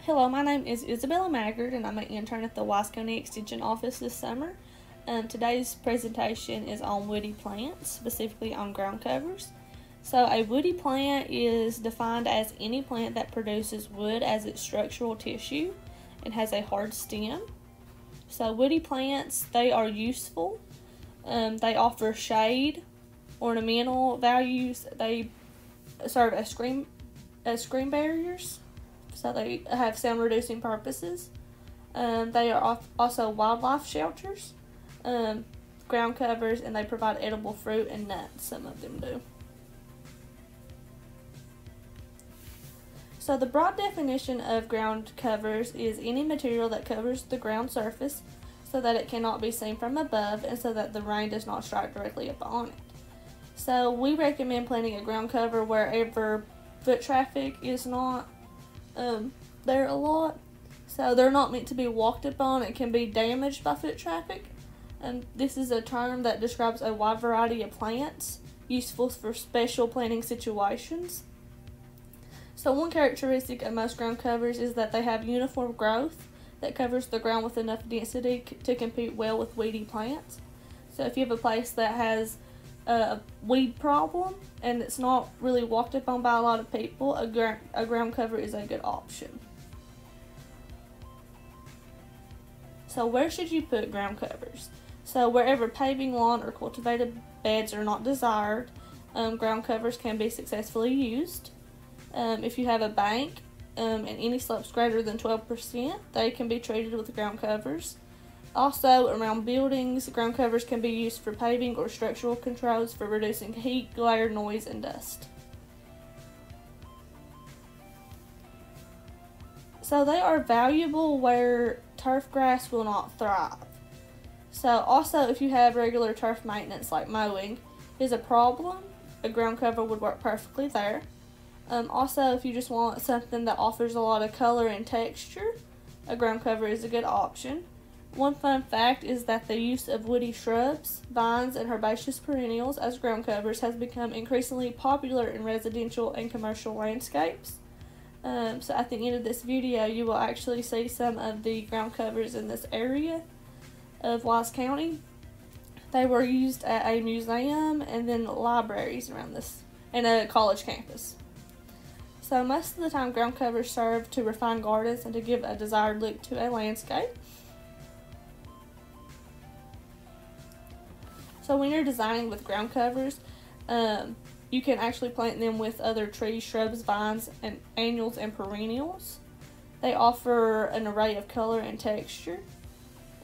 Hello, my name is Isabella Maggard, and I'm an intern at the Wise County Extension Office this summer. Today's presentation is on woody plants, specifically on ground covers. So a woody plant is defined as any plant that produces wood as its structural tissue and has a hard stem. So woody plants, they are useful. They offer shade, ornamental values. They serve as screen barriers. So they have sound reducing purposes. They are also wildlife shelters, ground covers, and they provide edible fruit and nuts. Some of them do. So the broad definition of ground covers is any material that covers the ground surface so that it cannot be seen from above and so that the rain does not strike directly upon it. So we recommend planting a ground cover wherever foot traffic is not there a lot. So they're not meant to be walked upon. It can be damaged by foot traffic. And this is a term that describes a wide variety of plants useful for special planting situations. So one characteristic of most ground covers is that they have uniform growth that covers the ground with enough density to compete well with weedy plants. So if you have a place that has a weed problem and it's not really walked upon by a lot of people, a ground cover is a good option. So where should you put ground covers? So wherever paving, lawn, or cultivated beds are not desired, ground covers can be successfully used. If you have a bank and any slopes greater than 12%, they can be treated with ground covers. Also, around buildings, ground covers can be used for paving or structural controls for reducing heat, glare, noise, and dust. So they are valuable where turf grass will not thrive. So also, if you have regular turf maintenance like mowing is a problem, a ground cover would work perfectly there. Also, if you just want something that offers a lot of color and texture, a ground cover is a good option. One fun fact is that the use of woody shrubs, vines, and herbaceous perennials as ground covers has become increasingly popular in residential and commercial landscapes. So at the end of this video, you will actually see some of the ground covers in this area of Wise County. They were used at a museum and then libraries around this, and a college campus. So most of the time, ground covers serve to refine gardens and to give a desired look to a landscape. So when you're designing with ground covers, you can actually plant them with other trees, shrubs, vines, and annuals and perennials. They offer an array of color and texture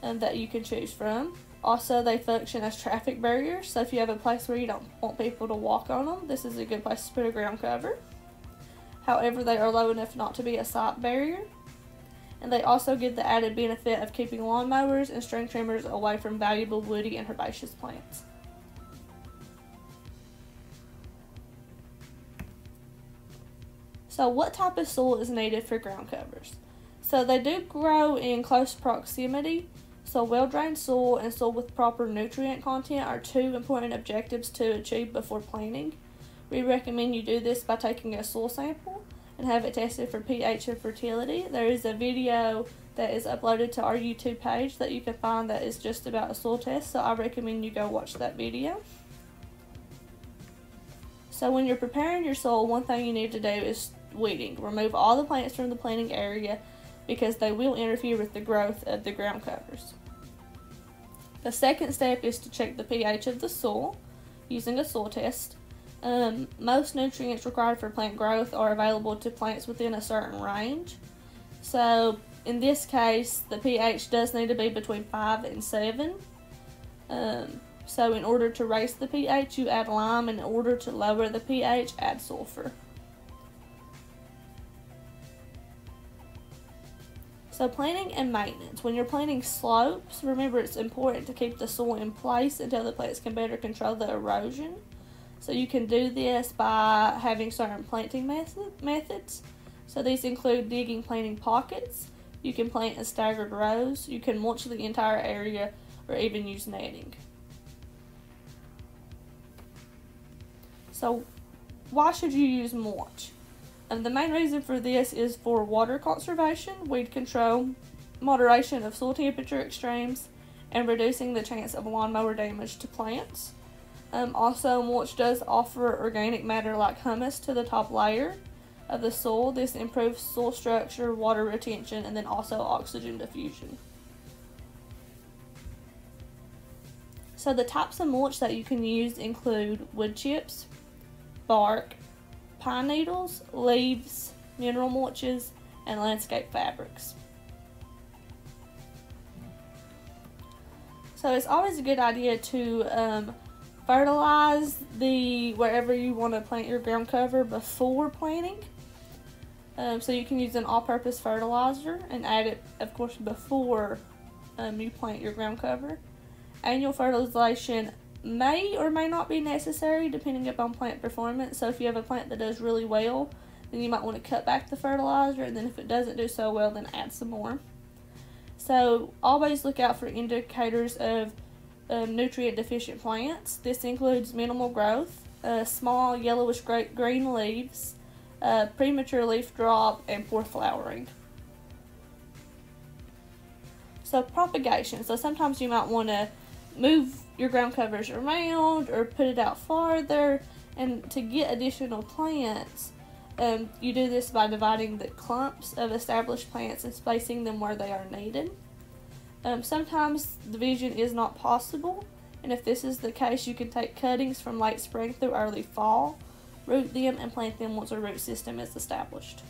that you can choose from. Also, they function as traffic barriers. So if you have a place where you don't want people to walk on them, this is a good place to put a ground cover. However, they are low enough not to be a sight barrier. And they also give the added benefit of keeping lawnmowers and string trimmers away from valuable woody and herbaceous plants. So what type of soil is needed for ground covers? So they do grow in close proximity. So well-drained soil and soil with proper nutrient content are two important objectives to achieve before planting. We recommend you do this by taking a soil sample and have it tested for pH and fertility. There is a video that is uploaded to our YouTube page that you can find that is just about a soil test, so I recommend you go watch that video. So when you're preparing your soil, one thing you need to do is weeding. Remove all the plants from the planting area because they will interfere with the growth of the ground covers. The second step is to check the pH of the soil using a soil test. Most nutrients required for plant growth are available to plants within a certain range. So in this case, the pH does need to be between 5 and 7. So in order to raise the pH, you add lime, and in order to lower the pH, add sulfur. So planting and maintenance. When you're planting slopes, remember it's important to keep the soil in place until the plants can better control the erosion. So you can do this by having certain planting methods. So these include digging planting pockets. You can plant in staggered rows. You can mulch the entire area or even use netting. So why should you use mulch? The main reason for this is for water conservation, weed control, moderation of soil temperature extremes, and reducing the chance of lawnmower damage to plants. Also, mulch does offer organic matter like humus to the top layer of the soil. This improves soil structure, water retention, and then also oxygen diffusion. So the types of mulch that you can use include wood chips, bark, pine needles, leaves, mineral mulches, and landscape fabrics. So it's always a good idea to fertilize wherever you want to plant your ground cover before planting. So you can use an all-purpose fertilizer and add it, of course, before you plant your ground cover. Annual fertilization may or may not be necessary depending upon plant performance. So if you have a plant that does really well, then you might want to cut back the fertilizer, and then if it doesn't do so well, then add some more. So always look out for indicators of nutrient deficient plants. This includes minimal growth, small yellowish green leaves, premature leaf drop, and poor flowering. So propagation. So sometimes you might want to move your ground covers around or put it out farther, and to get additional plants, you do this by dividing the clumps of established plants and spacing them where they are needed. Sometimes division is not possible, and if this is the case, you can take cuttings from late spring through early fall, root them, and plant them once a root system is established.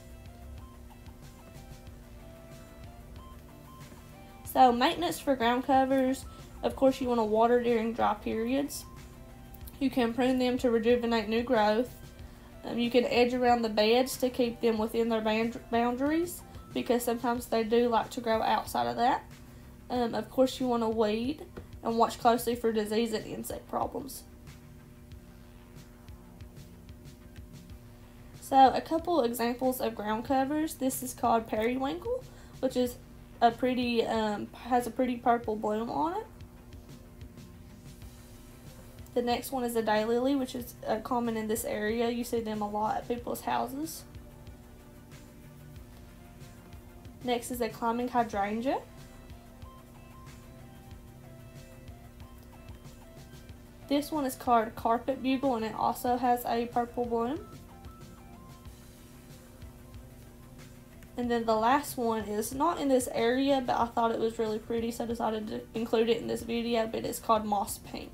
So maintenance for ground covers, of course you want to water during dry periods. You can prune them to rejuvenate new growth. You can edge around the beds to keep them within their boundaries, because sometimes they do like to grow outside of that. Of course you want to weed and watch closely for disease and insect problems. So a couple examples of ground covers. This is called periwinkle, which is a pretty has a pretty purple bloom on it. The next one is a daylily, which is common in this area. You see them a lot at people's houses. Next is a climbing hydrangea. This one is called carpet bugle, and it also has a purple bloom. And then the last one is not in this area, but I thought it was really pretty, so I decided to include it in this video, but it's called moss pink.